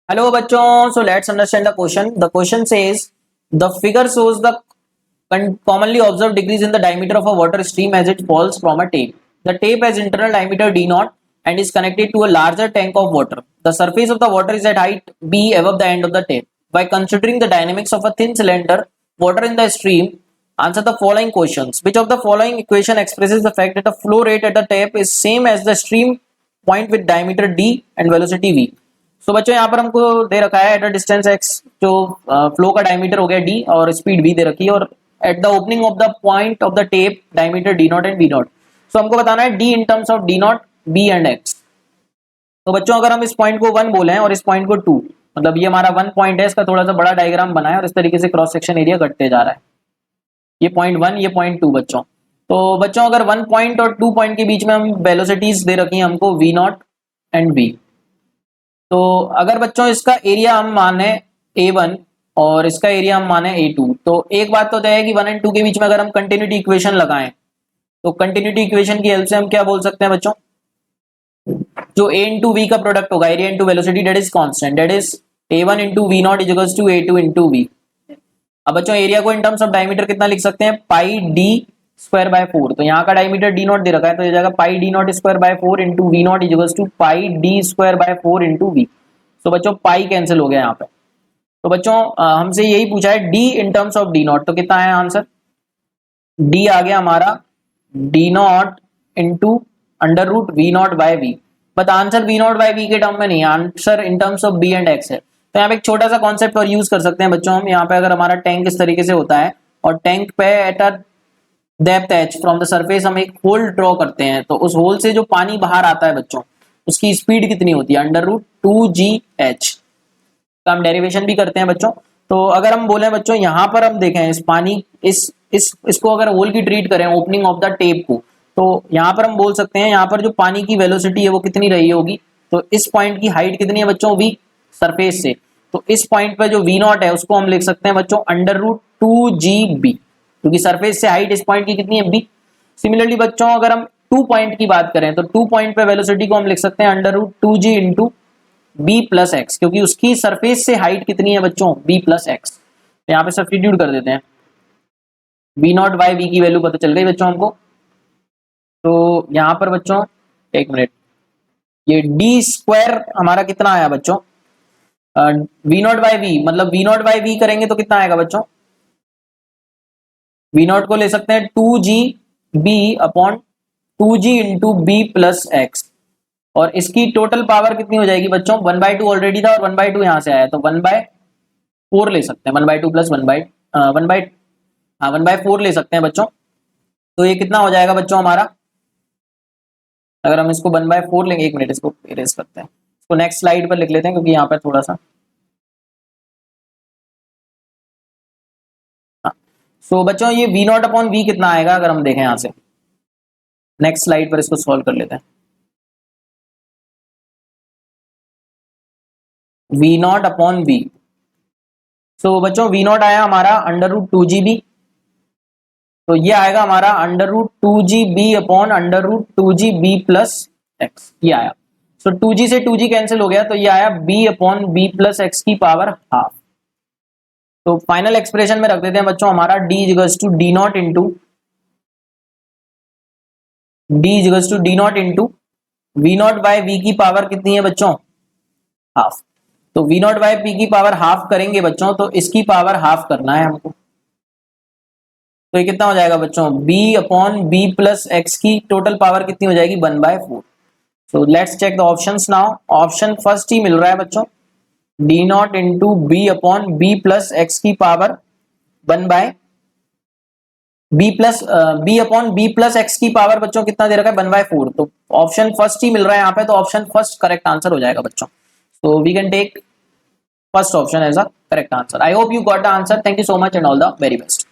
Hello bachon, so let's understand the question. The question says the figure shows the commonly observed decrease in the diameter of a water stream as it falls from a tape. The tape has internal diameter d0 and is connected to a larger tank of water. The surface of the water is at height b above the end of the tape. By considering the dynamics of a thin cylinder water in the stream, answer the following questions. Which of the following equation expresses the fact that the flow rate at the tape is same as the stream point with diameter d and velocity v? सो बच्चों यहाँ पर हमको दे रखा है at a distance x जो flow का diameter हो गया d और स्पीड v दे रखी है और at the opening of the point of the tape diameter d not and v not. So हमको बताना है d in terms of d not b and x. तो बच्चों अगर हम इस पॉइंट को 1 बोले हैं और इस पॉइंट को 2, मतलब ये हमारा 1 पॉइंट है, इसका थोड़ा सा बड़ा डायग्राम बना है और इस तरीके से क्रॉस सेक्शन एरिया घटते जा रहा है. ये पॉइंट 1, ये पॉइंट 2 बच्चों. तो बच्चों अगर 1 पॉइंट और 2 पॉइंट के बीच में हम वेलोसिटीज दे रखी हैं हमको v नॉट एंड v. तो अगर बच्चों इसका एरिया हम माने a1 और इसका एरिया हम माने a2, तो एक बात तो तय है कि 1 एंड 2 के बीच में अगर हम कंटिन्यूटी इक्वेशन लगाएं तो कंटिन्यूटी इक्वेशन की हेल्प से हम क्या बोल सकते हैं बच्चों, जो a इंटू वी का प्रोडक्ट होगा area into velocity that is constant, that is a1 into v not is equals to a2 into v. अब बच्चों एरिया को इन टर्म्स ऑफ डायमीटर कितना लिख सकते हैं, पाई डी स्क्वायर बाय 4. तो यहाँ का डायमीटर डी नॉट दे रखा है तो ये जाएगा pi d not square by 4 into v not is equals to pi d square by 4 into v. तो बच्चों पाई कैंसिल हो गया यहाँ पे. तो बच्चों हमसे यही पूछा है d in terms of d not, तो कितना है आंसर, डी आ गया हमारा d not into under root v not by v. But answer v not by v के टर्म में नहीं, answer in terms of b and x है. तो यहाँ पे एक छोटा सा कॉन्सेप्ट और यूज कर सकते हैं बच्चों हम. यहाँ पे अगर हमारा टैंक इस तरीके से होता है और टैंक पे at a depth h from the surface हम एक होल ड्रॉ करते हैं, तो उस होल से जो पानी बाहर आता है बच्चों उसकी स्पीड कितनी होती है, अंडर रूट 2gh का हम डेरिवेशन भी करते हैं बच्चों. तो अगर हम बोले बच्चों यहाँ पर हम देखें इस पानी इसको अगर होल की ट्रीट करें ओपनिंग ऑफ द टेप को, तो यहाँ पर हम बोल सकते हैं यहाँ पर जो पानी की वेलोसिटी है वो कितनी रही होगी. तो इस पॉइंट की हाइट कितनी है बच्चों, v सरफेस से. तो इस पॉइंट पे जो v नॉट है उसको हम लिख सकते हैं बच्चों अंडर रूट 2gb, क्योंकि सरफेस से हाइट इस पॉइंट की कितनी है b. सिमिलरली बच्चों अगर हम 2 पॉइंट की बात करें तो 2 पॉइंट पे वेलोसिटी को हम लिख सकते हैं under root 2g into b plus x, क्योंकि उसकी सरफेस से हाइट कितनी है बच्चों b प्लस एक्स. तो यहाँ पे सब्स्टिट्यूट कर देते हैं, v नॉट बाय v की वैल्यू पता चल गई बच्चों हमको. तो यहाँ पर बच्चों एक मिनट, ये d स्क्वायर हमारा कितना आया बच्चों, v नॉट बाय v, मतलब v नॉट बाय v करेंगे तो कितना आएगा बच्चों, v नॉट को ले सकते हैं 2gb upon 2g into b plus x, और इसकी टोटल पावर कितनी हो जाएगी बच्चों, 1/2 ऑलरेडी था और 1/2 यहाँ से आया तो 1/4 ले सकते हैं, 1/2 प्लस 1/4 ले सकते हैं बच्चों. तो ये कितना हो जाएगा बच्चों हमारा, अगर हम इसको 1/4 लेंगे, एक मिनट इसको इरेज करते हैं, इसको नेक्स्ट स्लाइड पर लिख लेते हैं क्योंकि यहाँ पर थोड़ा सा. सो बच्चों ये v नॉट अपॉन v कितना आएगा अगर हम देखें यहाँ से, नेक्स्ट स्लाइड पर इसको सॉल्व कर लेते हैं. v नॉट अपॉन v, सो बच्चों v नॉट आया हमारा अंडर रूट 2gb, तो ये आएगा हमारा under root 2gb upon under root 2gb plus x, ये आया. सो 2g से 2g कैंसिल हो गया तो ये आया b upon b plus x की पावर हाफ. तो फाइनल एक्सप्रेशन में रख देते हैं बच्चों हमारा d equals to d not into v not by v की पावर कितनी है बच्चों, हाफ. तो वी नॉट बाय पी की पावर हाफ करेंगे बच्चों तो इसकी पावर हाफ करना है हमको. तो ये कितना हो जाएगा बच्चों, b upon b plus x की टोटल पावर कितनी हो जाएगी, 1/4. So let's check the options now. Option first ही मिल रहा है बच्चों, d not into b upon b plus x की power 1/b upon b plus x की पावर बच्चों कितना दे रखा है, 1/4. तो ऑप्शन फर्स्ट ही मिल रहा है यहाँ पे, तो ऑप्शन फर्स्ट करेक्ट आंसर हो जाएगा बच्चों. So we can take first option as a correct answer. I hope you got the answer. Thank you so much and all the very best.